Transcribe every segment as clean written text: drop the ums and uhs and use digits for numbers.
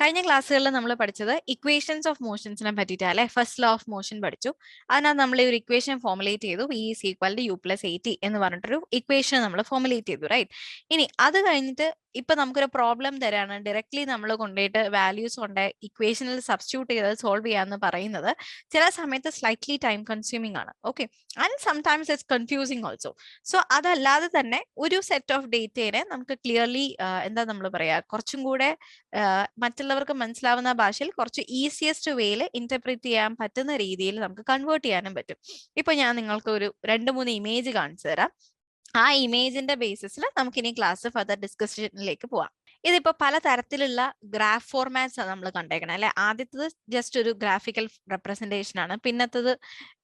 കഴിഞ്ഞ ക്ലാസ്സുകളിൽ നമ്മൾ പഠിച്ചത് ഇക്വേഷൻസ് ഓഫ് മോഷൻസിനെ പറ്റിയിട്ട് അല്ലെ. ഫസ്റ്റ് ലോ ഓഫ് മോഷൻ പഠിച്ചു. അതിനകത്ത് നമ്മൾ ഒരു ഇക്വേഷൻ ഫോർമുലേറ്റ് ചെയ്തു. V is equal to u plus 80 എന്ന് പറഞ്ഞിട്ടൊരു ഇക്വേഷൻ നമ്മൾ ഫോർമുലേറ്റ് ചെയ്തു, റൈറ്റ്? ഇനി അത് കഴിഞ്ഞിട്ട് ഇപ്പൊ നമുക്കൊരു പ്രോബ്ലം തരാണ്. ഡയറക്ട്ലി നമ്മൾ കൊണ്ടുപോയിട്ട് വാല്യൂസ് കൊണ്ട് ഇക്വേഷനിൽ സബ്സ്റ്റിറ്റ്യൂട്ട് ചെയ്ത് സോൾവ് ചെയ്യാന്ന് പറയുന്നത് ചില സമയത്ത് സ്ലൈറ്റ്ലി ടൈം കൺസ്യൂമിംഗ് ആണ്. Okay, and sometimes it's confusing also. So അതല്ലാതെ തന്നെ ഒരു സെറ്റ് ഓഫ് ഡേറ്റയെ നമുക്ക് ക്ലിയർലി എന്താ നമ്മൾ പറയാ, കുറച്ചും കൂടെ മറ്റുള്ളവർക്ക് മനസ്സിലാവുന്ന ഭാഷയിൽ കുറച്ച് ഈസിയസ്റ്റ് വേയിൽ ഇന്റർപ്രിറ്റ് ചെയ്യാൻ പറ്റുന്ന രീതിയിൽ നമുക്ക് കൺവേർട്ട് ചെയ്യാനും പറ്റും. ഇപ്പൊ ഞാൻ നിങ്ങൾക്ക് ഒരു 2-3 ഇമേജ് കാണിച്ചു തരാം. ആ ഇമേജിന്റെ ബേസിസിൽ നമുക്ക് ഇനി ക്ലാസ് ഫർദർ ഡിസ്കഷനിലേക്ക് പോവാം. ഇതിപ്പോ പല തരത്തിലുള്ള ഗ്രാഫ് ഫോർമാറ്റ്സ് ആണ് നമ്മൾ കണ്ടേക്കണം അല്ലെ. ആദ്യത്തത് ജസ്റ്റ് ഒരു ഗ്രാഫിക്കൽ റെപ്രസെന്റേഷൻ ആണ്. പിന്നത്തത്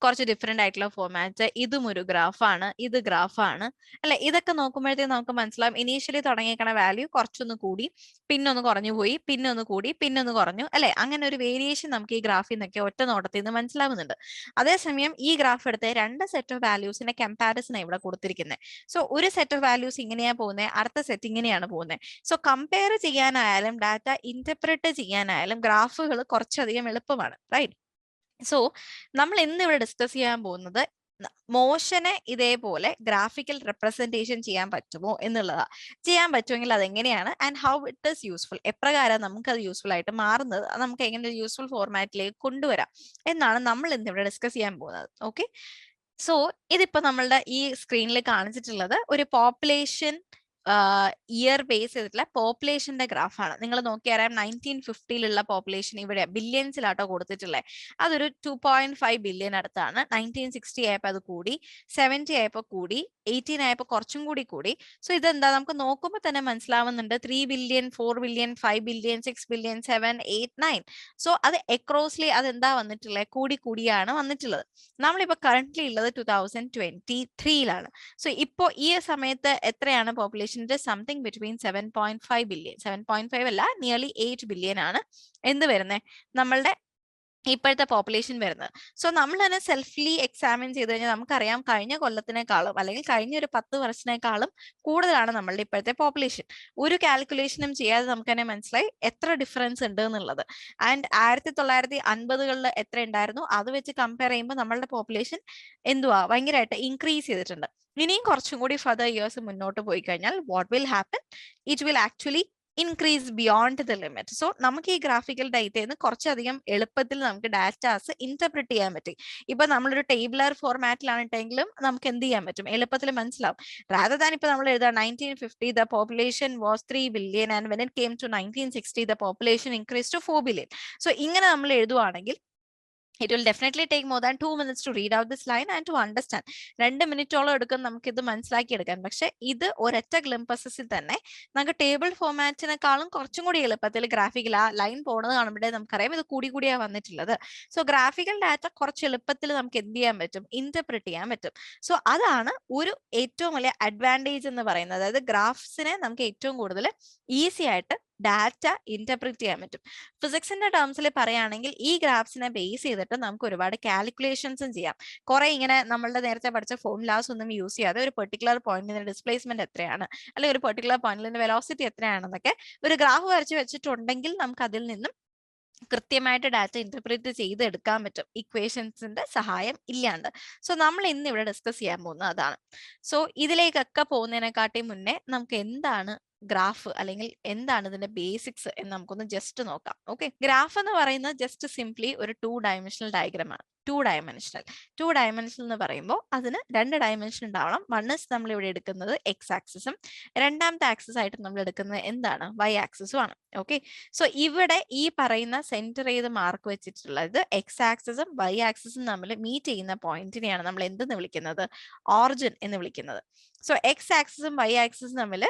കുറച്ച് ഡിഫറെന്റ് ആയിട്ടുള്ള ഫോർമാറ്റ്സ്. ഇതും ഒരു ഗ്രാഫാണ്, ഇത് ഗ്രാഫാണ് അല്ലെ. ഇതൊക്കെ നോക്കുമ്പോഴത്തേക്ക് നമുക്ക് മനസ്സിലാവും ഇനീഷ്യലി തുടങ്ങിയേക്കണ വാല്യൂ കുറച്ചൊന്ന് കൂടി, പിന്നൊന്ന് കുറഞ്ഞു പോയി, പിന്നൊന്ന് കൂടി, പിന്നൊന്ന് കുറഞ്ഞു അല്ലെ. അങ്ങനെ ഒരു വേരിയേഷൻ നമുക്ക് ഈ ഗ്രാഫിൽ നിന്നൊക്കെ ഒറ്റ നോട്ടത്തിൽ നിന്ന് മനസ്സിലാവുന്നുണ്ട്. അതേസമയം ഈ ഗ്രാഫ് എടുത്ത് രണ്ട് സെറ്റ് ഓഫ് വാല്യൂസിന്റെ കമ്പാരിസൺ ഇവിടെ കൊടുത്തിരിക്കുന്നത്. സോ ഒരു സെറ്റ് ഓഫ് വാല്യൂസ് ഇങ്ങനെയാ പോകുന്നത്, അടുത്ത സെറ്റ് ഇങ്ങനെയാണ് പോകുന്നത്. സോ കമ്പയർ ചെയ്യാനായാലും ഡാറ്റ ഇന്റർപ്രറ്റ് ചെയ്യാനായാലും ഗ്രാഫുകൾ കുറച്ചധികം എളുപ്പമാണ്, റൈറ്റ്? സോ നമ്മൾ ഇന്ന് ഇവിടെ ഡിസ്കസ് ചെയ്യാൻ പോകുന്നത് മോഷനെ ഇതേപോലെ ഗ്രാഫിക്കൽ റെപ്രസെന്റേഷൻ ചെയ്യാൻ പറ്റുമോ എന്നുള്ളതാ. ചെയ്യാൻ പറ്റുമെങ്കിൽ അതെങ്ങനെയാണ് and how it is useful, എപ്രകാരം നമുക്ക് അത് യൂസ്ഫുൾ ആയിട്ട് മാറുന്നത്, നമുക്ക് എങ്ങനെ ഒരു യൂസ്ഫുൾ ഫോർമാറ്റിലേക്ക് കൊണ്ടുവരാം എന്നാണ് നമ്മൾ ഇന്ന് ഇവിടെ ഡിസ്കസ് ചെയ്യാൻ പോകുന്നത്. ഓക്കെ, സോ ഇതിപ്പോ നമ്മളുടെ ഈ സ്ക്രീനിൽ കാണിച്ചിട്ടുള്ളത് ഒരു പോപ്പുലേഷൻ ഇയർ ബേസ് ചെയ്തിട്ടുള്ള പോപ്പുലേഷന്റെ ഗ്രാഫാണ്. നിങ്ങൾ നോക്കിയറിയാം 1950 പോപ്പുലേഷൻ ഇവിടെ ബില്യൺസിലാട്ടോ കൊടുത്തിട്ടുള്ളത്. അതൊരു 2.5 ബില്യൺ അടുത്താണ്. 1960 ആയപ്പോൾ അത് കൂടി, 70 ആയപ്പോൾ കൂടി, 18 ആയപ്പോൾ കുറച്ചും കൂടി കൂടി. സോ ഇതെന്താ നമുക്ക് നോക്കുമ്പോൾ തന്നെ മനസ്സിലാവുന്നുണ്ട്. 3 billion, 4 billion, 5 billion, 6 billion, 7, 8, 9. So അത് എക്രോസ്ലി അതെന്താ വന്നിട്ടുള്ളത്, കൂടി കൂടിയാണ് വന്നിട്ടുള്ളത്. നമ്മളിപ്പോ കറന്റ്ലി ഉള്ളത് 2023 സോ ഇപ്പോ ഈ സമയത്ത് എത്രയാണ് പോപ്പുലേഷൻ? സംതിങ് ബിറ്റ്വീൻ 7.5 ബില്യൺ, 7.5 അല്ല, നിയർലി 8 ബില്യൺ ആണ് എന്ത് വരുന്നത്, നമ്മളുടെ ഇപ്പോഴത്തെ പോപ്പുലേഷൻ വരുന്നത്. സോ നമ്മൾ തന്നെ സെൽഫ്ലി എക്സാമിൻ ചെയ്ത് കഴിഞ്ഞാൽ നമുക്കറിയാം കഴിഞ്ഞ കൊല്ലത്തിനേക്കാളും അല്ലെങ്കിൽ കഴിഞ്ഞ ഒരു 10 വർഷത്തിനേക്കാളും കൂടുതലാണ് നമ്മളുടെ ഇപ്പോഴത്തെ പോപ്പുലേഷൻ. ഒരു കാൽക്കുലേഷനും ചെയ്യാതെ നമുക്ക് തന്നെ മനസ്സിലായി എത്ര ഡിഫറൻസ് ഉണ്ട് എന്നുള്ളത്. ആൻഡ് 1950-കളിൽ എത്ര ഉണ്ടായിരുന്നു അത് വെച്ച് കമ്പയർ ചെയ്യുമ്പോൾ നമ്മളുടെ പോപ്പുലേഷൻ എന്തുവാ ഭയങ്കരമായിട്ട് ഇൻക്രീസ് ചെയ്തിട്ടുണ്ട്. ഇനിയും കുറച്ചും കൂടി ഫർദർ ഇയേഴ്സ് മുന്നോട്ട് പോയി കഴിഞ്ഞാൽ what will happen, it will actually increase beyond the limit. So നമുക്ക് ഈ ഗ്രാഫിക്കൽ ഡേറ്റയിൽ നിന്ന് കുറച്ചധികം എളുപ്പത്തിൽ നമുക്ക് ഡാറ്റാസ് ഇന്റർപ്രിറ്റ് ചെയ്യാൻ പറ്റും. ഇപ്പൊ നമ്മളൊരു ടേബിളർ ഫോർമാറ്റിലാണെങ്കിലും നമുക്ക് എന്ത് ചെയ്യാൻ പറ്റും, എളുപ്പത്തിൽ മനസ്സിലാവും. റാദർ ദാൻ ഇപ്പൊ നമ്മൾ എഴുതാം 1950 the population was 3 billion and when it came to 1960 the population increased to 4 billion. So ഇങ്ങനെ നമ്മൾ എഴുതുവാണെങ്കിൽ it will definitely take more than 2 minutes to read out this line and to understand. 2 മിനിറ്റോളം എടുക്കും നമുക്ക് ഇത് മനസ്സിലാക്കി എടുക്കാൻ. പക്ഷെ ഇത് ഒരൊറ്റ ഗ്ലിംപസിൽ തന്നെ നമുക്ക് ടേബിൾ ഫോർമാറ്റിനെക്കാളും കുറച്ചും കൂടി എളുപ്പത്തിൽ ഗ്രാഫിക്കൽ ആ ലൈൻ പോകുന്നത് കാണുമ്പോഴേ നമുക്കറിയാം ഇത് കൂടി കൂടിയാ വന്നിട്ടുള്ളത്. സോ ഗ്രാഫിക്കൽ ഡാറ്റ കുറച്ച് എളുപ്പത്തിൽ നമുക്ക് എന്ത് ചെയ്യാൻ പറ്റും, ഇന്റർപ്രിറ്റ് ചെയ്യാൻ പറ്റും. സോ അതാണ് ഒരു ഏറ്റവും വലിയ അഡ്വാൻറ്റേജ് എന്ന് പറയുന്നത്. അതായത് ഗ്രാഫ്സിനെ നമുക്ക് ഏറ്റവും കൂടുതൽ ഈസി ആയിട്ട് ഡാറ്റ ഇന്റർപ്രിറ്റ് ചെയ്യാൻ പറ്റും. ഫിസിക്സിന്റെ ടേംസിൽ പറയുകയാണെങ്കിൽ ഈ ഗ്രാഫ്സിനെ ബേസ് ചെയ്തിട്ട് നമുക്ക് ഒരുപാട് കാൽക്കുലേഷൻസും ചെയ്യാം. കുറെ ഇങ്ങനെ നമ്മളുടെ നേരത്തെ പഠിച്ച ഫോർമുലാസ് ഒന്നും യൂസ് ചെയ്യാതെ ഒരു പെർട്ടിക്കുലർ പോയിന്റിന്റെ ഡിസ്പ്ലേസ്മെന്റ് എത്രയാണ് അല്ലെങ്കിൽ ഒരു പെർട്ടിക്കുലർ പോയിന്റിന്റെ വെലോസിറ്റി എത്രയാണെന്നൊക്കെ ഒരു ഗ്രാഫ് വരച്ച് വെച്ചിട്ടുണ്ടെങ്കിൽ നമുക്ക് അതിൽ നിന്നും കൃത്യമായിട്ട് ഡാറ്റ ഇന്റർപ്രിറ്റ് ചെയ്ത് എടുക്കാൻ പറ്റും, ഇക്വേഷൻസിന്റെ സഹായം ഇല്ലാണ്ട്. സോ നമ്മൾ ഇന്ന് ഇവിടെ ഡിസ്കസ് ചെയ്യാൻ പോകുന്നത് അതാണ്. സോ ഇതിലേക്കൊക്കെ പോകുന്നതിനെക്കാട്ടി മുന്നേ നമുക്ക് എന്താണ് ഗ്രാഫ് അല്ലെങ്കിൽ എന്താണ് ഇതിന്റെ ബേസിക്സ് എന്ന് നമുക്കൊന്ന് ജസ്റ്റ് നോക്കാം. ഓക്കെ, ഗ്രാഫ് എന്ന് പറയുന്നത് ജസ്റ്റ് സിംപ്ലി ഒരു 2-ഡയമെൻഷണൽ ഡയഗ്രമാണ്. 2-ഡയമെൻഷണൽ എന്ന് പറയുമ്പോൾ അതിന് 2 ഡയമെൻഷൻ ഉണ്ടാവണം. വൺ ഇസ് നമ്മൾ ഇവിടെ എടുക്കുന്നത് എക്സ് ആക്സിസും രണ്ടാമത്തെ ആക്സിസ് ആയിട്ട് നമ്മൾ എടുക്കുന്നത് എന്താണ്, വൈ ആക്സിസും ആണ്. ഓക്കെ, സോ ഇവിടെ ഈ പറയുന്ന സെന്റർ ചെയ്ത് മാർക്ക് വെച്ചിട്ടുള്ളത് എക്സ് ആക്സിസും വൈ ആക്സിസും തമ്മിൽ മീറ്റ് ചെയ്യുന്ന പോയിന്റിനെയാണ് നമ്മൾ എന്തെന്ന് വിളിക്കുന്നത്, ഓറിജിൻ എന്ന് വിളിക്കുന്നത്. സോ എക്സ് ആക്സിസും വൈ ആക്സിസും തമ്മിൽ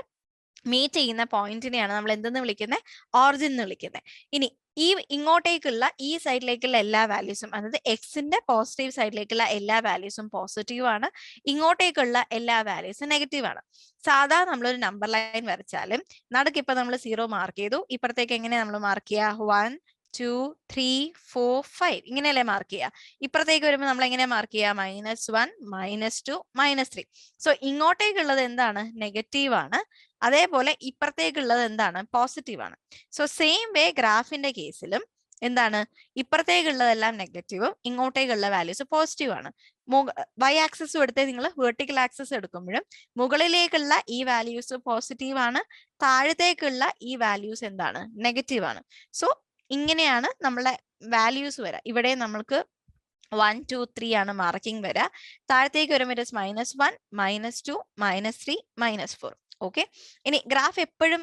മീറ്റ് ചെയ്യുന്ന പോയിന്റിനെയാണ് നമ്മൾ എന്തെന്ന് വിളിക്കുന്നത്, ഓറിജിൻ എന്ന് വിളിക്കുന്നത്. ഇനി ഈ ഇങ്ങോട്ടേക്കുള്ള ഈ സൈഡിലേക്കുള്ള എല്ലാ വാല്യൂസും, അതായത് എക്സിന്റെ പോസിറ്റീവ് സൈഡിലേക്കുള്ള എല്ലാ വാല്യൂസും പോസിറ്റീവ് ആണ്, ഇങ്ങോട്ടേക്കുള്ള എല്ലാ വാല്യൂസും നെഗറ്റീവ് ആണ്. സാധാരണ നമ്മളൊരു നമ്പർ ലൈൻ വരച്ചാലും നടുക്ക് ഇപ്പൊ നമ്മൾ 0 മാർക്ക് ചെയ്തു, ഇപ്പുറത്തേക്ക് എങ്ങനെ നമ്മൾ മാർക്ക് ചെയ്യുക, 1, 2, 3, 4, 5 ഇങ്ങനെയല്ലേ മാർക്ക് ചെയ്യുക. ഇപ്പുറത്തേക്ക് വരുമ്പോൾ നമ്മൾ എങ്ങനെ മാർക്ക് ചെയ്യുക, -1, -2, -3. സോ ഇങ്ങോട്ടേക്കുള്ളത് എന്താണ്, നെഗറ്റീവ് ആണ്, അതേപോലെ ഇപ്പുറത്തേക്കുള്ളത് എന്താണ്? പോസിറ്റീവ് ആണ്. സോ സെയിം വേ ഗ്രാഫിന്റെ കേസിലും എന്താണ്? ഇപ്പുറത്തേക്കുള്ളതെല്ലാം നെഗറ്റീവും ഇങ്ങോട്ടേക്കുള്ള വാല്യൂസ് പോസിറ്റീവ് ആണ്. വൈ ആക്സിസും എടുത്തേ നിങ്ങൾ വെർട്ടിക്കൽ ആക്സിസ് എടുക്കുമ്പോഴും മുകളിലേക്കുള്ള ഈ വാല്യൂസ് പോസിറ്റീവ് ആണ്, താഴത്തേക്കുള്ള ഈ വാല്യൂസ് എന്താണ്? നെഗറ്റീവ് ആണ്. സോ ഇങ്ങനെയാണ് നമ്മളെ വാല്യൂസ് വരിക. ഇവിടെ നമ്മൾക്ക് 1, 2, 3 ആണ് മാർക്കിംഗ് വരിക. താഴത്തേക്ക് വരുമ്പോൾ -1, -2, -3, -4. ഓക്കെ. ഇനി ഗ്രാഫ് എപ്പോഴും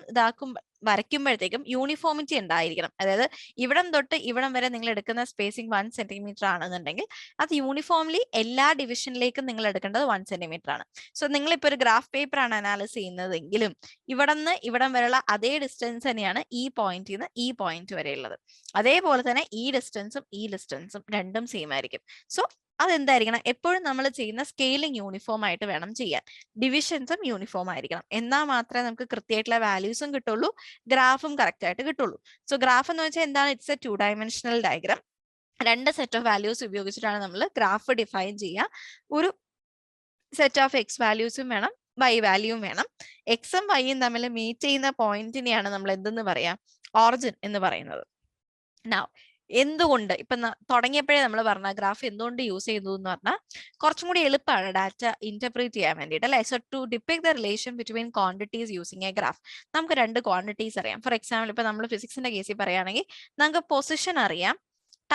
വരയ്ക്കുമ്പോഴത്തേക്കും യൂണിഫോമിറ്റി ഉണ്ടായിരിക്കണം. അതായത് ഇവിടം തൊട്ട് ഇവിടം വരെ നിങ്ങൾ എടുക്കുന്ന സ്പേസിംഗ് 1 സെന്റിമീറ്റർ ആണെന്നുണ്ടെങ്കിൽ അത് യൂണിഫോംലി എല്ലാ ഡിവിഷനിലേക്കും നിങ്ങൾ എടുക്കേണ്ടത് 1 സെന്റിമീറ്റർ ആണ്. സോ നിങ്ങളിപ്പോൾ ഒരു ഗ്രാഫ് പേപ്പർ ആണ് അനാലിസ് ചെയ്യുന്നതെങ്കിലും ഇവിടെ നിന്ന് ഇവിടം വരെയുള്ള അതേ ഡിസ്റ്റൻസ് തന്നെയാണ് ഈ പോയിന്റിൽ നിന്ന് ഈ പോയിന്റ് വരെയുള്ളത്. അതേപോലെ തന്നെ ഈ ഡിസ്റ്റൻസും രണ്ടും സെയിം ആയിരിക്കും. സോ അതെന്തായിരിക്കണം? എപ്പോഴും നമ്മൾ ചെയ്യുന്ന സ്കെയിലിംഗ് യൂണിഫോം ആയിട്ട് വേണം ചെയ്യാൻ. ഡിവിഷൻസും യൂണിഫോം ആയിരിക്കണം. എന്നാൽ മാത്രമേ നമുക്ക് കൃത്യമായിട്ടുള്ള വാല്യൂസും കിട്ടുള്ളൂ, ഗ്രാഫും കറക്റ്റ് ആയിട്ട് കിട്ടുള്ളൂ. സോ ഗ്രാഫ് എന്ന് വെച്ചാൽ എന്താണ്? It's A 2 dimensional diagram. 2 set of values ഉപയോഗിച്ചിട്ടാണ് നമ്മൾ ഗ്രാഫ് ഡിഫൈൻ ചെയ്യുക. ഒരു സെറ്റ് ഓഫ് എക്സ് വാല്യൂസും വേണം, വൈ വാല്യൂവും വേണം. എക്സും വൈയും തമ്മിൽ മീറ്റ് ചെയ്യുന്ന പോയിന്റിനെയാണ് നമ്മൾ എന്തെന്ന് പറയാ? ഓറിജിൻ എന്ന് പറയുന്നത്. Now, എന്തുകൊണ്ട് ഇപ്പൊ തുടങ്ങിയപ്പോഴേ നമ്മൾ പറഞ്ഞ ഗ്രാഫ് എന്തുകൊണ്ട് യൂസ് ചെയ്തു എന്ന് പറഞ്ഞാൽ കുറച്ചും കൂടി എളുപ്പമാണ് ഡാറ്റ ഇന്റർപ്രേറ്റ് ചെയ്യാൻ വേണ്ടിയിട്ട് അല്ലെ. So to depict the relation between quantities using a graph. നമുക്ക് 2 ക്വാണ്ടിറ്റീസ് അറിയാം. ഫോർ എക്സാമ്പിൾ ഇപ്പൊ നമ്മൾ ഫിസിക്സിന്റെ കേസിൽ പറയുകയാണെങ്കിൽ നമുക്ക് പൊസിഷൻ അറിയാം,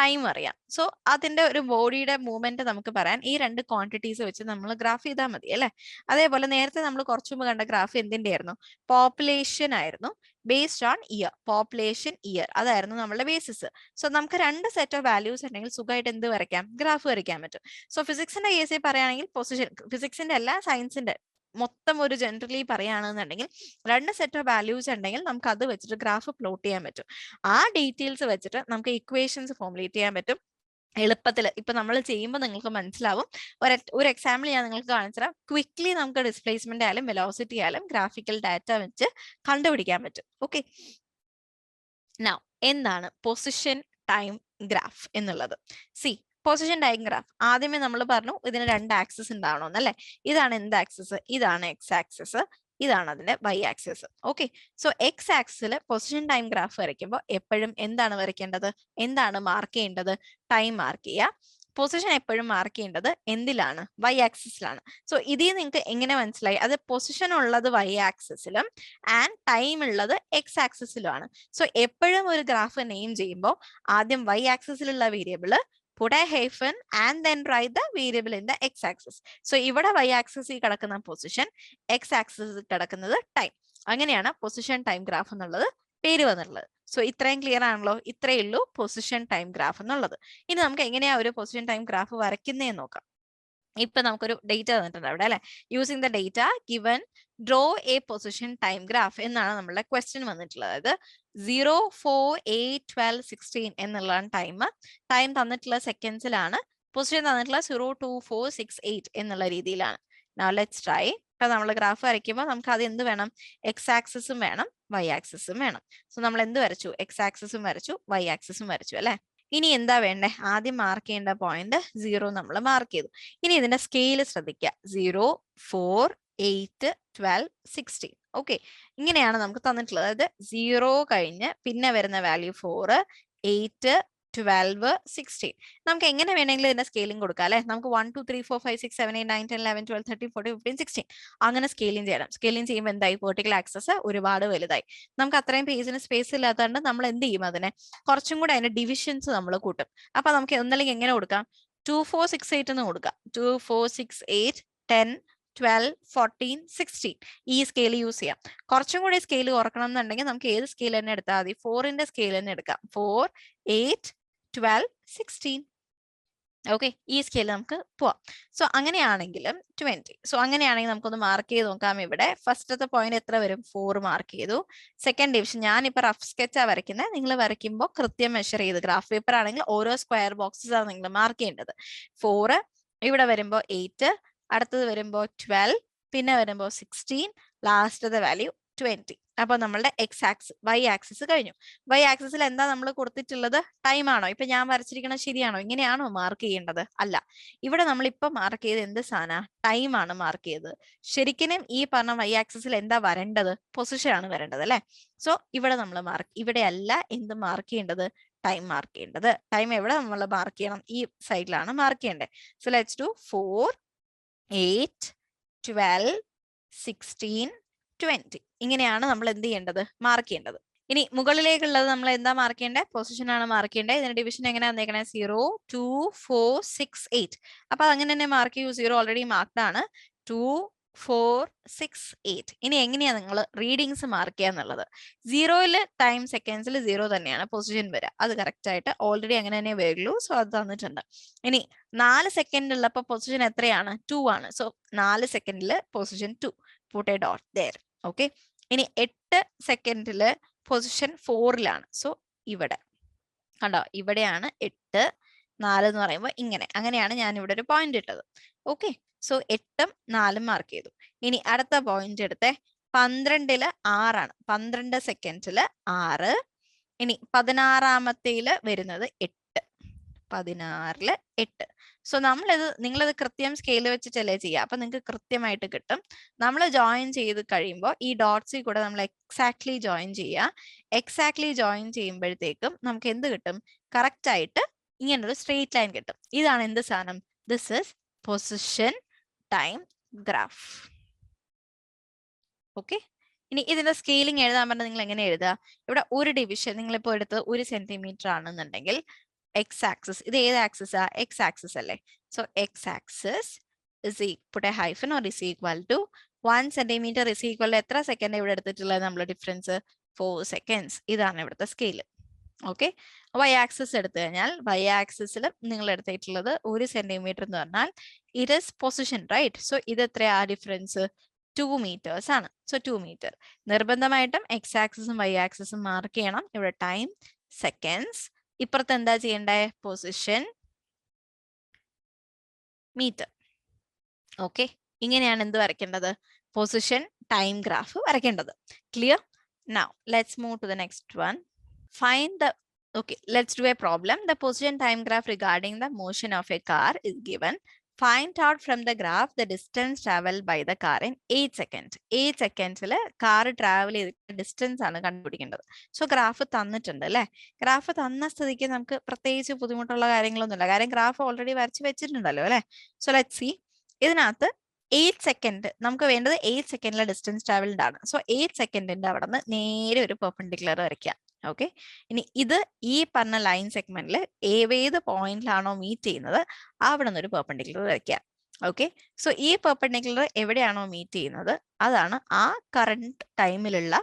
ടൈം അറിയാം. സോ അതിന്റെ ഒരു ബോഡിയുടെ മൂവ്മെന്റ് നമുക്ക് പറയാൻ ഈ 2 ക്വാണ്ടിറ്റീസ് വെച്ച് നമ്മൾ ഗ്രാഫ് ചെയ്താൽ മതി അല്ലെ. അതേപോലെ നേരത്തെ നമ്മൾ കുറച്ചു മുമ്പ് കണ്ട ഗ്രാഫ് എന്തിന്റെ ആയിരുന്നു? പോപ്പുലേഷൻ ആയിരുന്നു, based on year. Population year അതായിരുന്നു നമ്മളുടെ ബേസിസ്. സോ നമുക്ക് 2 സെറ്റ് ഓഫ് വാല്യൂസ് ഉണ്ടെങ്കിൽ സുഖമായിട്ട് എന്ത് വരയ്ക്കാം? ഗ്രാഫ് വരയ്ക്കാൻ പറ്റും. സോ ഫിസിക്സിന്റെ കേസിൽ പറയുകയാണെങ്കിൽ പൊസിഷൻ, ഫിസിക്സിന്റെ അല്ല സയൻസിന്റെ മൊത്തം ഒരു ജനറലി പറയുകയാണെന്നുണ്ടെങ്കിൽ 2 സെറ്റ് ഓഫ് വാല്യൂസ് ഉണ്ടെങ്കിൽ നമുക്ക് അത് വെച്ചിട്ട് ഗ്രാഫ് പ്ലോട്ട് ചെയ്യാൻ പറ്റും. ആ ഡീറ്റെയിൽസ് വെച്ചിട്ട് നമുക്ക് ഇക്വേഷൻസ് ഫോർമുലേറ്റ് ചെയ്യാൻ പറ്റും എളുപ്പത്തിൽ. ഇപ്പൊ നമ്മൾ ചെയ്യുമ്പോൾ നിങ്ങൾക്ക് മനസ്സിലാവും. ഒരു എക്സാമ്പിൾ ഞാൻ നിങ്ങൾക്ക് കാണിച്ചു തരാം. ക്വിക്ലി നമുക്ക് ഡിസ്പ്ലേസ്മെന്റ് ആയാലും വെലോസിറ്റി ആയാലും ഗ്രാഫിക്കൽ ഡാറ്റ വെച്ച് കണ്ടുപിടിക്കാൻ പറ്റും. ഓക്കെ. നൗ എന്താണ് പൊസിഷൻ ടൈം ഗ്രാഫ് എന്നുള്ളത്? സി, പൊസിഷൻ ടൈം ഗ്രാഫ് ആദ്യമേ നമ്മൾ പറഞ്ഞു ഇതിന് 2 ആക്സിസ് ഉണ്ടാവണമെന്നല്ലേ. ഇതാണ് എന്ത് ആക്സിസ്? ഇതാണ് എക്സ് ആക്സിസ്, ഇതാണ് അതിന്റെ Y axis. Okay. So X ആക്സിസിൽ പൊസിഷൻ ടൈം ഗ്രാഫ് വരയ്ക്കുമ്പോൾ എപ്പോഴും എന്താണ് വരയ്ക്കേണ്ടത്? എന്താണ് മാർക്ക് ചെയ്യേണ്ടത്? ടൈം മാർക്ക് ചെയ്യുക. പൊസിഷൻ എപ്പോഴും മാർക്ക് ചെയ്യേണ്ടത് എന്തിലാണ്? വൈ ആക്സിസിലാണ്. സോ ഇതിൽ നിങ്ങൾക്ക് എങ്ങനെ മനസ്സിലായി? അത് പൊസിഷൻ ഉള്ളത് വൈ ആക്സിസിലും ആൻഡ് ടൈം ഉള്ളത് എക്സ് ആക്സിസിലുമാണ്. സോ എപ്പോഴും ഒരു ഗ്രാഫ് നെയിം ചെയ്യുമ്പോൾ ആദ്യം വൈ ആക്സിസിലുള്ള variable put a hyphen and then write the variable in the x-axis. So ഇവിടെ y-axis കിടക്കുന്ന പൊസിഷൻ, x-axis കിടക്കുന്നത് ടൈം. അങ്ങനെയാണ് പൊസിഷൻ ടൈം ഗ്രാഫ് എന്നുള്ളത് പേര് വന്നിട്ടുള്ളത്. സോ ഇത്രയും ക്ലിയർ ആണല്ലോ? ഇത്രയേ ഉള്ളൂ പൊസിഷൻ ടൈം ഗ്രാഫ് എന്നുള്ളത്. ഇനി നമുക്ക് എങ്ങനെയാ ഒരു പൊസിഷൻ ടൈം ഗ്രാഫ് വരയ്ക്കുന്നതെന്ന് നോക്കാം. ഇപ്പൊ നമുക്കൊരു ഡേറ്റ തന്നിട്ടുണ്ട് അവിടെ അല്ലെ. Using the data given draw A position time graph എന്നാണ് നമ്മളുടെ ക്വസ്റ്റ്യൻ വന്നിട്ടുള്ളത്. അതായത് 0, 4, 8, 12, 16 എന്നുള്ളതാണ് ടൈം. ടൈം തന്നിട്ടുള്ള സെക്കൻഡ്സിലാണ്, പൊസിഷൻ തന്നിട്ടുള്ള 0, 2, 4, 6, 8 എന്നുള്ള രീതിയിലാണ്. Now let's try. ഇപ്പൊ നമ്മൾ ഗ്രാഫ് വരയ്ക്കുമ്പോൾ നമുക്ക് അത് എന്ത് വേണം? എക്സ് ആക്സിസും വേണം, വൈ ആക്സിസും വേണം. സോ നമ്മൾ എന്ത് വരച്ചു? എക്സ് ആക്സിസും വരച്ചു, വൈ ആക്സിസും വരച്ചു അല്ലെ. ഇനി എന്താ വേണ്ടേ? ആദ്യം മാർക്ക് ചെയ്യേണ്ട പോയിന്റ് 0 നമ്മൾ മാർക്ക് ചെയ്തു. ഇനി ഇതിന്റെ സ്കെയിൽ ശ്രദ്ധിക്കുക. 0, 4, 8, 12, 16. ഓക്കെ. ഇങ്ങനെയാണ് നമുക്ക് തന്നിട്ടുള്ളത്. അതായത് 0 കഴിഞ്ഞ് പിന്നെ വരുന്ന വാല്യൂ 4, 8, 12, 16. നമുക്ക് എങ്ങനെ വേണമെങ്കിലും ഇതിന്റെ സ്കെയിലിംഗ് കൊടുക്കാം അല്ലെ. നമുക്ക് 1, 2, 3, 4, 5, 6, 7, 8, 9, 10, 11, 12, 13, 14, 15, 16 അങ്ങനെ സ്കെയിലിംഗ് ചെയ്യണം. സ്കെയിലിംഗ് ചെയ്യുമ്പോൾ എന്തായി? വെർട്ടിക്കൽ ആക്സസ് ഒരുപാട് വലുതായി. നമുക്ക് അത്രയും പേജിന് സ്പേസ് ഇല്ലാത്തതുകൊണ്ട് നമ്മൾ എന്ത് ചെയ്യും? അതിനെ കുറച്ചും കൂടെ അതിന്റെ ഡിവിഷൻസ് നമ്മൾ കൂട്ടും. അപ്പൊ നമുക്ക് ഒന്നല്ലെങ്കിൽ എങ്ങനെ കൊടുക്കാം? 2, 4, 6, 8 എന്ന് കൊടുക്കാം. 2, 4, 6, 8, 10, 12, 14, 16 ഈ സ്കെയിൽ യൂസ് ചെയ്യാം. കുറച്ചും കൂടി സ്കെയിൽ കുറക്കണം എന്നുണ്ടെങ്കിൽ നമുക്ക് ഏത് സ്കെയിൽ തന്നെ എടുത്താൽ മതി? 4ന്റെ സ്കെയിൽ തന്നെ എടുക്കാം. 4, 8, 12, 16. ഓക്കെ. ഈ സ്കെയിൽ നമുക്ക് പോവാം. സോ അങ്ങനെയാണെങ്കിലും 20. സോ അങ്ങനെയാണെങ്കിൽ നമുക്കൊന്ന് മാർക്ക് ചെയ്ത് നോക്കാം. ഇവിടെ ഫസ്റ്റത്തെ പോയിന്റ് എത്ര വരും? 4 മാർക്ക് ചെയ്തു. സെക്കൻഡ് ഡിവിഷൻ ഞാനിപ്പോ റഫ് സ്കെച്ചാ വരയ്ക്കുന്നത്. നിങ്ങൾ വരയ്ക്കുമ്പോൾ കൃത്യം മെഷർ ചെയ്ത്, ഗ്രാഫ് പേപ്പർ ആണെങ്കിൽ ഓരോ സ്ക്വയർ ബോക്സസ് ആണ് നിങ്ങൾ മാർക്ക് ചെയ്യേണ്ടത്. 4 ഇവിടെ വരുമ്പോൾ 8, അടുത്തത് വരുമ്പോൾ 12, പിന്നെ വരുമ്പോൾ 16, ലാസ്റ്റത്തെ വാല്യൂ 20. അപ്പൊ നമ്മളുടെ എക്സ് ആക്സിസ് വൈ ആക്സിസ് കഴിഞ്ഞു. വൈ ആക്സിസിൽ എന്താ നമ്മൾ കൊടുത്തിട്ടുള്ളത്? ടൈം ആണോ? ഇപ്പൊ ഞാൻ വരച്ചിരിക്കുന്നത് ശരിയാണോ? ഇങ്ങനെയാണോ മാർക്ക് ചെയ്യേണ്ടത്? അല്ല, ഇവിടെ നമ്മൾ ഇപ്പൊ മാർക്ക് ചെയ്ത് എന്ത് സാധന? ടൈം ആണ് മാർക്ക് ചെയ്തത്. ശരിക്കും ഈ പറഞ്ഞ വൈ ആക്സിസിൽ എന്താ വരേണ്ടത്? പൊസിഷൻ ആണ് വരേണ്ടത് അല്ലെ? സോ ഇവിടെ നമ്മൾ ഇവിടെ അല്ല എന്ത് മാർക്ക് ചെയ്യേണ്ടത്? ടൈം മാർക്ക് ചെയ്യേണ്ടത്. ടൈം എവിടെ നമ്മൾ മാർക്ക് ചെയ്യണം? ഈ സൈഡിലാണ് മാർക്ക് ചെയ്യേണ്ടത്. So let's do 4, 8, 12, 16, 20. ഇങ്ങനെയാണ് നമ്മൾ എന്ത് ചെയ്യേണ്ടത്? മാർക്ക് ചെയ്യേണ്ടത്. ഇനി മുകളിലേക്കുള്ളത് നമ്മൾ എന്താ മാർക്ക് ചെയ്യേണ്ടത്? പൊസിഷൻ ആണ് മാർക്ക് ചെയ്യേണ്ടത്. ഇതിന്റെ ഡിവിഷൻ എങ്ങനെ വന്നേക്കണേ? 0, 2, 4, 6, 8. അപ്പൊ അങ്ങനെ തന്നെ മാർക്ക് ചെയ്യൂ. 0 ഓൾറെഡി മാർക്ക്ഡ് ആണ്. 2, 4, 6, 8. ഇനി എങ്ങനെയാ നിങ്ങൾ റീഡിങ്സ് മാർക്ക് ചെയ്യാന്നുള്ളത്? 0ല് ടൈം സെക്കൻഡ്സിൽ 0 തന്നെയാണ് പൊസിഷൻ വരിക. അത് കറക്റ്റ് ആയിട്ട് ഓൾറെഡി അങ്ങനെ തന്നെ വരുള്ളൂ. സോ അത് തന്നിട്ടുണ്ട്. ഇനി 4 സെക്കൻഡ് ഉള്ളപ്പോ പൊസിഷൻ എത്രയാണ്? 2 ആണ്. സോ 4 സെക്കൻഡില് position 2. Put a dot there. Okay. ഇനി 8 സെക്കൻഡില് പൊസിഷൻ 4ലാണ്. സോ ഇവിടെ കണ്ടോ, ഇവിടെയാണ് 8, 4 എന്ന് പറയുമ്പോൾ ഇങ്ങനെ. അങ്ങനെയാണ് ഞാൻ ഇവിടെ ഒരു പോയിന്റ് ഇട്ടത്. ഓക്കെ. സോ 8ഉം 4ഉം മാർക്ക് ചെയ്തു. ഇനി അടുത്ത പോയിന്റ് എടുത്തേ. 12ല് 6ആണ്. 12 സെക്കൻഡില് 6. ഇനി 16ാമത്തേല് വരുന്നത് 8. 16ല് 8. സോ നിങ്ങളിത് കൃത്യം സ്കെയിൽ വെച്ചിട്ടല്ലേ ചെയ്യുക. അപ്പൊ നിങ്ങൾക്ക് കൃത്യമായിട്ട് കിട്ടും. നമ്മൾ ജോയിൻ ചെയ്ത് കഴിയുമ്പോൾ ഈ ഡോട്ട്സിൽ കൂടെ നമ്മൾ എക്സാക്ട്ലി ജോയിൻ ചെയ്യുക. എക്സാക്ട്ലി ജോയിൻ ചെയ്യുമ്പോഴത്തേക്കും നമുക്ക് എന്ത് കിട്ടും? കറക്റ്റ് ആയിട്ട് ഇങ്ങനൊരു സ്ട്രെയിറ്റ് ലൈൻ കിട്ടും. ഇതാണ് എന്ത് സാധനം? This is position time graph. Okay. ഇനി ഇതിന്റെ സ്കെയിലിംഗ് എഴുതാൻ പറഞ്ഞാൽ നിങ്ങൾ എങ്ങനെ എഴുതുക? ഇവിടെ ഒരു ഡിവിഷൻ നിങ്ങളിപ്പോൾ എടുത്ത് 1 സെന്റിമീറ്റർ ആണെന്നുണ്ടെങ്കിൽ എക്സ് ആക്സിസ്, ഇത് ഏത് ആക്സിസാ? എക്സ് ആക്സിസ് അല്ലേ? So X axis put a hyphen or is equal to 1 centimeter is equal to എത്ര സെക്കൻഡ് ഇവിടെ എടുത്തിട്ടുള്ളത് നമ്മൾ ഡിഫറൻസ്? 4 seconds. ഇതാണ് ഇവിടുത്തെ സ്കെയിൽ. ഓക്കെ. വൈ ആക്സിസ് എടുത്തു കഴിഞ്ഞാൽ വൈ ആക്സിസിൽ നിങ്ങൾ എടുത്തിട്ടുള്ളത് 1 സെന്റിമീറ്റർ എന്ന് പറഞ്ഞാൽ it is position, right? So ഇത് എത്രയാ ഡിഫറൻസ്? 2 meters ആണ്. So 2 meter. നിർബന്ധമായിട്ടും എക്സ് ആക്സിസും വൈ ആക്സിസും മാർക്ക് ചെയ്യണം. ഇവിടെ ടൈം സെക്കൻഡ്സ്. ഇപ്പുറത്ത് എന്താ ചെയ്യണ്ടേ? Position metre. ഓക്കെ. ഇങ്ങനെയാണ് എന്ത് വരയ്ക്കേണ്ടത്? പൊസിഷൻ ടൈം ഗ്രാഫ് വരയ്ക്കേണ്ടത്. Clear? Now let's move to the next one. Find the Okay, let's do a problem. The position time graph regarding the motion of a car is given. Find out from the graph the distance traveled by the car in 8 seconds. 8 secondsൽ car travel ചെയ്ത distance ആണ് കണ്ടുപിടിക്കേണ്ടത്. So graph തന്നിട്ടുണ്ട് അല്ലേ? Graph തന്ന സ്ഥിതിക്ക് നമുക്ക് പ്രത്യേകിച്ച് ബുദ്ധിമുട്ടുള്ള കാര്യങ്ങളൊന്നുമില്ല. കാര്യം ഗ്രാഫ് ഓൾറെഡി വരച്ച് വെച്ചിട്ടുണ്ടല്ലോ അല്ലേ? So let's see. ഇതിനകത്ത് 8 സെക്കൻഡ് നമുക്ക് വേണ്ടത് 8 സെക്കൻഡിലെ ഡിസ്റ്റൻസ് ട്രാവൽഡ് ആണ്. സോ 8 സെക്കൻഡിന്റെ അവിടെ നിന്ന് നേരെ ഒരു പെർപെൻഡിക്കുലർ വരയ്ക്കാം. ഓക്കെ. ഇനി ഇത് ഈ പറഞ്ഞ ലൈൻ സെഗ്മെന്റിൽ ഏത് പോയിന്റിലാണോ മീറ്റ് ചെയ്യുന്നത് അവിടെ നിന്ന് ഒരു പെർപെൻഡിക്കുലർ വരയ്ക്കാം. ഓക്കെ. സോ ഈ പെർപെൻഡിക്കുലർ എവിടെയാണോ മീറ്റ് ചെയ്യുന്നത് അതാണ് ആ കറണ്ട് ടൈമിലുള്ള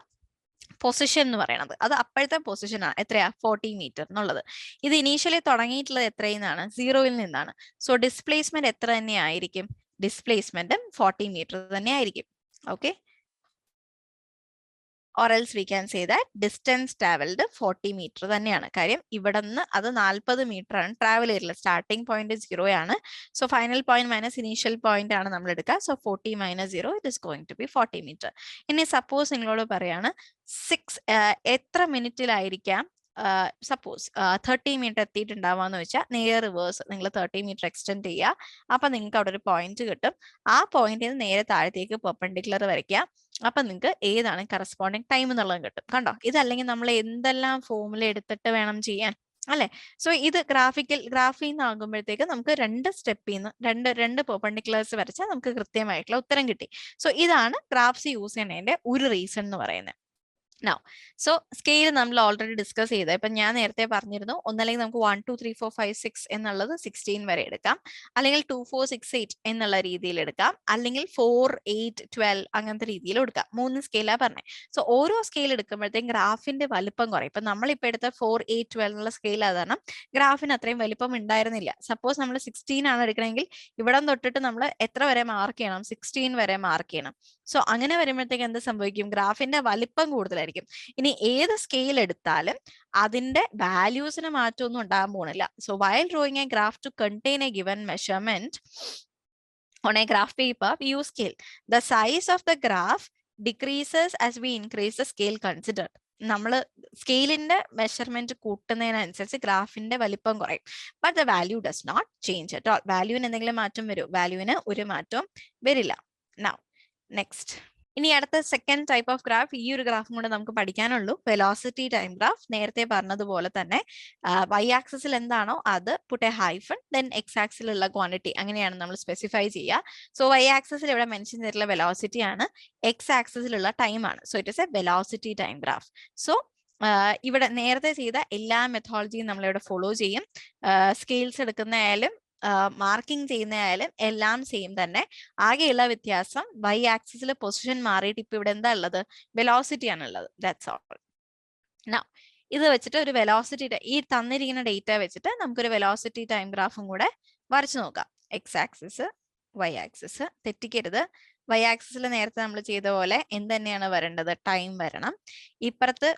പൊസിഷൻ എന്ന് പറയുന്നത്. അത് അപ്പോഴത്തെ പൊസിഷൻ ആണ്. എത്രയാ? 40 meter എന്നുള്ളത്. ഇത് ഇനീഷ്യലി തുടങ്ങിയിട്ടുള്ളത് എത്രയിൽ നിന്നാണ്? 0ൽ നിന്നാണ്. സോ ഡിസ്പ്ലേസ്മെന്റ് എത്ര തന്നെ ആയിരിക്കും? ഡിസ്പ്ലേസ്മെന്റും 40 meter തന്നെ ആയിരിക്കും. Okay. or else we can say that distance traveled 40 meter തന്നെയാണ്. കാര്യം ഇവിടെ നിന്ന് അത് 40 meter ആണ് ട്രാവൽ ചെയ്തിട്ടുള്ളത്. സ്റ്റാർട്ടിംഗ് പോയിന്റ് 0 ആണ്. So final point minus initial point ആണ് നമ്മൾ എടുക്കുക. So 40 - 0 it is going to be 40 meter. ഇനി സപ്പോസ് നിങ്ങളോട് പറയാണ് 6 എത്ര മിനിറ്റിലായിരിക്കാം സപ്പോസ് 30 meter എത്തിയിട്ടുണ്ടാവാന്ന് വെച്ചാൽ നേരെ റിവേഴ്സ് നിങ്ങൾ 30 meter എക്സ്റ്റെൻഡ് ചെയ്യുക. അപ്പൊ നിങ്ങൾക്ക് അവിടെ ഒരു പോയിന്റ് കിട്ടും. ആ പോയിന്റിൽ നിന്ന് നേരെ താഴത്തേക്ക് പെർപെൻഡിക്കുലർ വരയ്ക്കുക. അപ്പൊ നിങ്ങൾക്ക് ഏതാണ് കറസ്പോണ്ടിങ് ടൈം എന്നുള്ളത് കിട്ടും. കണ്ടോ? ഇതല്ലെങ്കിൽ നമ്മൾ എന്തെല്ലാം ഫോമുല എടുത്തിട്ട് വേണം ചെയ്യാൻ അല്ലെ? സോ ഇത് ഗ്രാഫിൽ നിന്നാകുമ്പോഴത്തേക്ക് നമുക്ക് 2 സ്റ്റെപ്പിൽ നിന്ന് രണ്ട് പെർപെൻഡിക്കുലേഴ്സ് വരച്ചാൽ നമുക്ക് കൃത്യമായിട്ടുള്ള ഉത്തരം കിട്ടി. സോ ഇതാണ് ഗ്രാഫ്സ് യൂസ് ചെയ്യുന്നതിന്റെ ഒരു റീസൺ എന്ന് പറയുന്നത്. Now, so സ്കെയിൽ നമ്മൾ ഓൾറെഡി ഡിസ്കസ് ചെയ്ത് ഇപ്പൊ ഞാൻ നേരത്തെ പറഞ്ഞിരുന്നു ഒന്നല്ലെങ്കിൽ നമുക്ക് 1, 2, 3, 4, 5, 6 എന്നുള്ളത് 16 വരെ എടുക്കാം, അല്ലെങ്കിൽ 2, 4, 6, 8 എന്നുള്ള രീതിയിൽ എടുക്കാം, അല്ലെങ്കിൽ 4, 8, 12 അങ്ങനത്തെ രീതിയിൽ എടുക്കാം. 3 സ്കെയിലാ പറഞ്ഞത്. സോ ഓരോ സ്കെയിൽ എടുക്കുമ്പോഴത്തേക്കും ഗ്രാഫിന്റെ വലിപ്പം കുറയും. ഇപ്പൊ നമ്മളിപ്പോ എടുത്ത 4, 8, 12 എന്നുള്ള സ്കെയിൽ കാരണം ഗ്രാഫിന് അത്രയും വലിപ്പം ഉണ്ടായിരുന്നില്ല. സപ്പോസ് നമ്മൾ 16 ആണ് എടുക്കണമെങ്കിൽ ഇവിടെ തൊട്ടിട്ട് നമ്മൾ എത്ര വരെ മാർക്ക് ചെയ്യണം? 16 വരെ മാർക്ക് ചെയ്യണം. സോ അങ്ങനെ വരുമ്പോഴത്തേക്ക് എന്ത് സംഭവിക്കും? ഗ്രാഫിന്റെ വലിപ്പം കൂടുതലായിരിക്കും. ഇനി ഏത് സ്കെയിൽ എടുത്താലും അതിന്റെ വാല്യൂസിന് മാറ്റമൊന്നും ഉണ്ടാകാൻ പോകുന്നില്ല. So while drawing a graph to contain a given measurement on a graph paper, we use scale. The size of the graph decreases as we increase the scale considered. നമ്മൾ സ്കെയിലിന്റെ മെഷർമെന്റ് കൂട്ടുന്നതിനനുസരിച്ച് ഗ്രാഫിന്റെ വലിപ്പം കുറയും. But the value does not change at all. വാല്യൂവിന് എന്തെങ്കിലും മാറ്റം വരും? വാല്യൂവിന് ഒരു മാറ്റവും വരില്ല. നൗ നെക്സ്റ്റ്, ഇനി അടുത്ത സെക്കൻഡ് ടൈപ്പ് ഓഫ് ഗ്രാഫ്, ഈ ഒരു ഗ്രാഫും കൂടെ നമുക്ക് പഠിക്കാനുള്ളൂ. Velocity time graph. നേരത്തെ പറഞ്ഞതുപോലെ തന്നെ വൈ ആക്സിസിൽ എന്താണോ അത് put a hyphen, then X ആക്സിലുള്ള ക്വാണ്ടിറ്റി, അങ്ങനെയാണ് നമ്മൾ സ്പെസിഫൈ ചെയ്യുക. സോ വൈ ആക്സിസിൽ ഇവിടെ മെൻഷൻ ചെയ്തിട്ടുള്ള വെലോസിറ്റി ആണ്, എക്സ് ആക്സിസിലുള്ള ടൈം ആണ്. So it is A velocity time graph. So ഇവിടെ നേരത്തെ ചെയ്ത എല്ലാ മെത്തോളജിയും നമ്മളിവിടെ ഫോളോ ചെയ്യും. സ്കെയിൽസ് എടുക്കുന്നതായാലും മാർക്കിംഗ് ചെയ്യുന്നതായാലും എല്ലാം സെയിം തന്നെ. ആകെയുള്ള വ്യത്യാസം വൈ ആക്സിസിൽ പൊസിഷൻ മാറിയിട്ട് ഇപ്പൊ ഇവിടെ എന്താ ഉള്ളത്? വെലോസിറ്റി ആണ് ഉള്ളത്. That's all. നൗ ഇത് വെച്ചിട്ട് ഒരു വെലോസിറ്റി, ഈ തന്നിരിക്കുന്ന ഡേറ്റ വെച്ചിട്ട് നമുക്കൊരു വെലോസിറ്റി ടൈം ഗ്രാഫും കൂടെ വരച്ചു നോക്കാം. X axis, Y axis. തെറ്റിക്കരുത്, വൈ ആക്സിസിൽ നേരത്തെ നമ്മൾ ചെയ്ത പോലെ എന്ത് തന്നെയാണ് വരേണ്ടത്? ടൈം വരണം. ഇപ്പുറത്ത്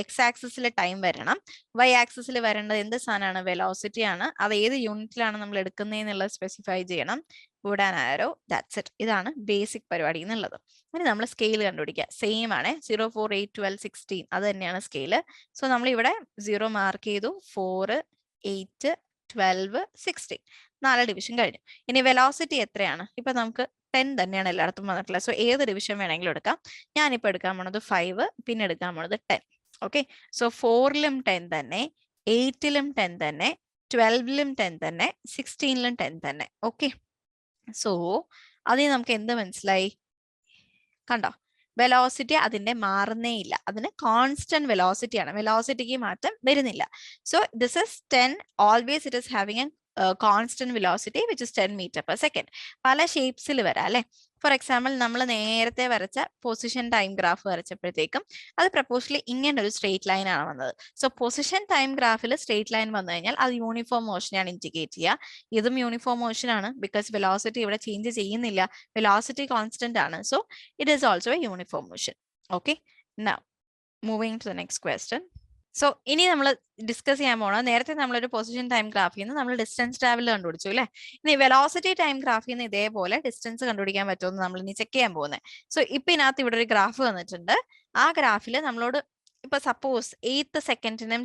എക്സ് ആക്സിസിൽ ടൈം വരണം. വൈ ആക്സിസിൽ വരേണ്ടത് എന്ത് സാധനമാണ്? വെലോസിറ്റി ആണ്. അത് ഏത് യൂണിറ്റിലാണ് നമ്മൾ എടുക്കുന്നതെന്നുള്ളത് സ്പെസിഫൈ ചെയ്യണം. കൂടാൻ ആരോ, ദാറ്റ്സ് ഇറ്റ്. ഇതാണ് ബേസിക് പരിപാടി എന്നുള്ളത്. ഇനി നമ്മൾ സ്കെയിൽ കണ്ടുപിടിക്കുക. സെയിം ആണ്, 0, 4, 8, 12, 16 അത് തന്നെയാണ് സ്കെയില്. സോ നമ്മൾ ഇവിടെ 0 മാർക്ക് ചെയ്തു. 4, 8, 12, 16 4 ഡിവിഷൻ കഴിഞ്ഞു. ഇനി വെലോസിറ്റി എത്രയാണ്? ഇപ്പൊ നമുക്ക് 10 തന്നെയാണ് എല്ലായിടത്തും വന്നിട്ടുള്ളത്. സോ ഏത് ഡിവിഷൻ വേണമെങ്കിലും എടുക്കാം. ഞാനിപ്പോൾ എടുക്കാൻ പോണത് 5, പിന്നെ എടുക്കാൻ പോണത് 10. ഓക്കെ, സോ 4ലും 10 തന്നെ, 8ലും 10 തന്നെ, 12ലും 10 തന്നെ, 16ലും 10 തന്നെ. ഓക്കെ, സോ അതിന് നമുക്ക് എന്ത് മനസ്സിലായി? കണ്ടോ, വെലോസിറ്റി അതിന്റെ മാറുന്നേ ഇല്ല, അതിന് കോൺസ്റ്റന്റ് വെലോസിറ്റി ആണ്. വെലോസിറ്റിക്ക് മാറ്റം വരുന്നില്ല. So this is 10, always it is having a constant velocity which is 10 metre per second. പല ഷേപ്സിൽ വരാം അല്ലെ. ഫോർ എക്സാമ്പിൾ നമ്മൾ നേരത്തെ വരച്ച പൊസിഷൻ ടൈം ഗ്രാഫ് വരച്ചപ്പോഴത്തേക്കും അത് പ്രപ്പോസ്ലി ഇങ്ങനെ ഒരു സ്ട്രേറ്റ് ലൈൻ ആണ് വന്നത്. സോ പൊസിഷൻ ടൈം ഗ്രാഫിൽ സ്ട്രേറ്റ് ലൈൻ വന്നു കഴിഞ്ഞാൽ അത് യൂണിഫോം മോഷനെയാണ് ഇൻഡിക്കേറ്റ് ചെയ്യുക. ഇതും യൂണിഫോം മോഷൻ ആണ്, ബിക്കോസ് വെലോസിറ്റി ഇവിടെ ചേഞ്ച് ചെയ്യുന്നില്ല, വെലോസിറ്റി കോൺസ്റ്റന്റ് ആണ്. So it is also a uniform motion. Okay, now moving to the next question. So ഇനി നമ്മൾ ഡിസ്കസ് ചെയ്യാൻ പോണത്, നേരത്തെ നമ്മളൊരു പൊസിഷൻ ടൈം ഗ്രാഫിൽ നിന്ന് നമ്മൾ ഡിസ്റ്റൻസ് ട്രാവൽ കണ്ടുപിടിച്ചു അല്ലെ. ഇനി വെലോസിറ്റി ടൈം ഗ്രാഫിൽ നിന്ന് ഇതേപോലെ ഡിസ്റ്റൻസ് കണ്ടുപിടിക്കാൻ പറ്റുമെന്ന് നമ്മൾ ഇനി ചെക്ക് ചെയ്യാൻ പോകുന്നത്. സോ ഇപ്പൊ ഇതിനകത്ത് ഇവിടെ ഒരു ഗ്രാഫ് വന്നിട്ടുണ്ട്. ആ ഗ്രാഫിൽ നമ്മളോട് ഇപ്പൊ സപ്പോസ് 8th സെക്കൻഡിനും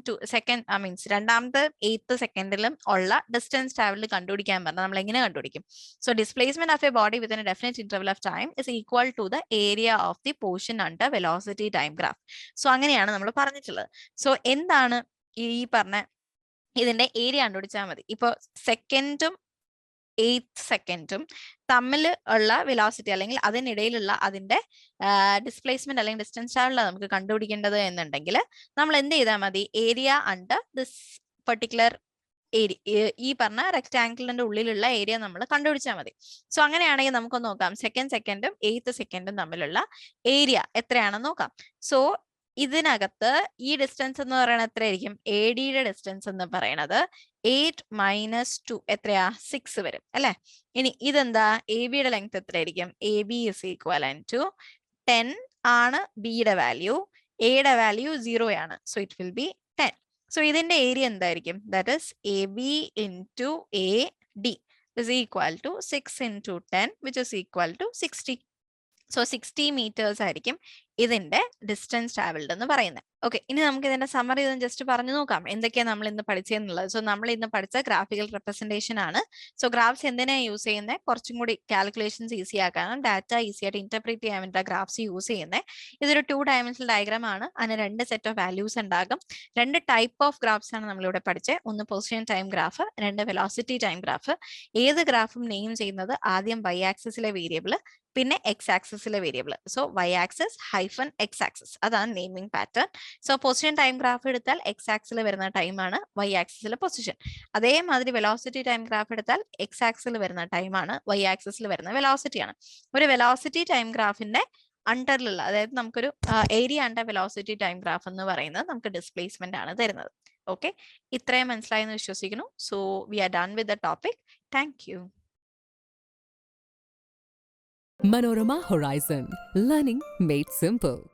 രണ്ടാമത്തെ 8th സെക്കൻഡിലും ഉള്ള ഡിസ്റ്റൻസ് ട്രാവൽ കണ്ടുപിടിക്കാൻ പറഞ്ഞാൽ നമ്മൾ എങ്ങനെ കണ്ടുപിടിക്കും? So displacement of a body within a definite interval of time is equal to the area of the portion under velocity time graph. So അങ്ങനെയാണ് നമ്മൾ പറഞ്ഞിട്ടുള്ളത്. സോ എന്താണ് ഈ പറഞ്ഞ ഇതിന്റെ ഏരിയ കണ്ടുപിടിച്ചാൽ മതി. ഇപ്പൊ സെക്കൻഡും 8th സെക്കൻഡും തമ്മിൽ ഉള്ള വെലോസിറ്റി അല്ലെങ്കിൽ അതിനിടയിലുള്ള അതിന്റെ ഡിസ്പ്ലേസ്മെന്റ് അല്ലെങ്കിൽ ഡിസ്റ്റൻസ് ട്രാവലാണ് നമുക്ക് കണ്ടുപിടിക്കേണ്ടത് എന്നുണ്ടെങ്കിൽ നമ്മൾ എന്ത് ചെയ്താൽ മതി? Area under this particular area, ഈ പറഞ്ഞ റെക്ടാങ്കിളിന്റെ ഉള്ളിലുള്ള ഏരിയ നമ്മൾ കണ്ടുപിടിച്ചാൽ മതി. സോ അങ്ങനെയാണെങ്കിൽ നമുക്കൊന്ന് നോക്കാം, സെക്കൻഡും 8th സെക്കൻഡും തമ്മിലുള്ള ഏരിയ എത്രയാണെന്ന് നോക്കാം. സോ ഇതിനകത്ത് ഈ ഡിസ്റ്റൻസ് എന്ന് പറയുന്നത് എത്രയായിരിക്കും? എ ഡിയുടെ ഡിസ്റ്റൻസ് എന്ന് പറയുന്നത് 8 - 2 എത്രയാ? 6 വരും അല്ലെ. ഇനി ഇതെന്താ? എ ബിയുടെ ലെങ്ത് എത്രയായിരിക്കും? A B is equal to 10 ആണ് ബിയുടെ വാല്യൂ, എയുടെ വാല്യൂ 0 ആണ്. So it will be 10. So ഇതിന്റെ ഏരിയ എന്തായിരിക്കും? That is A B into A D is equal to 6 × 10 which is equal to 60. So 60 metres ആയിരിക്കും ഇതിന്റെ ഡിസ്റ്റൻസ് ട്രാവൽഡ് എന്ന് പറയുന്നത്. ഓക്കെ, ഇനി നമുക്ക് ഇതിന്റെ സമ്മറി ഇതൊന്ന് ജസ്റ്റ് പറഞ്ഞു നോക്കാം എന്തൊക്കെയാണ് നമ്മൾ ഇന്ന് പഠിച്ചതെന്നുള്ളത്. സോ നമ്മൾ ഇന്ന് പഠിച്ച ഗ്രാഫിക്കൽ റെപ്രസെന്റേഷൻ ആണ്. സോ ഗ്രാഫ്സ് എന്തിനാണ് യൂസ് ചെയ്യുന്നത്? കുറച്ചും കൂടി കാൽക്കുലേഷൻസ് ഈസി ആക്കാനും ഡാറ്റ ഈസി ആയിട്ട് ഇന്റർപ്രീറ്റ് ചെയ്യാൻ വേണ്ടി ഗ്രാഫ്സ് യൂസ് ചെയ്യുന്നത്. ഇതൊരു 2 ഡയമെൻഷണൽ ഡയഗ്രാം ആണ്. അതിന് 2 സെറ്റ് ഓഫ് വാല്യൂസ് ഉണ്ടാകും. 2 ടൈപ്പ് ഓഫ് ഗ്രാഫ്സ് ആണ് നമ്മളിവിടെ പഠിച്ചത്. ഒന്ന് position time graph, 2 velocity time graph. ഏത് ഗ്രാഫും നെയിം ചെയ്യുന്നത് ആദ്യം വൈ ആക്സിസിലെ വേരിയബിൾ, പിന്നെ എക്സ് ആക്സിസിലെ variable. So Y axis hyphen X axis, അതാണ് naming pattern. So position time graph എടുത്താൽ എക്സ് ആക്സിൽ വരുന്ന ടൈമാണ് വൈ ആക്സിസിലെ പൊസിഷൻ. അതേമാതിരി വെലോസിറ്റി ടൈം ഗ്രാഫ് എടുത്താൽ എക്സ് ആക്സിൽ വരുന്ന ടൈമാണ് വൈ ആക്സിസിൽ വരുന്ന വെലോസിറ്റിയാണ്. ഒരു വെലോസിറ്റി ടൈം ഗ്രാഫിന്റെ അണ്ടറിലുള്ള, അതായത് നമുക്കൊരു area under velocity time graph എന്ന് പറയുന്നത് നമുക്ക് ഡിസ്പ്ലേസ്മെന്റ് ആണ് തരുന്നത്. ഓക്കെ, ഇത്രയും മനസ്സിലായെന്ന് വിശ്വസിക്കുന്നു. So we are done with the topic. Thank you. Manorama Horizon, learning made simple.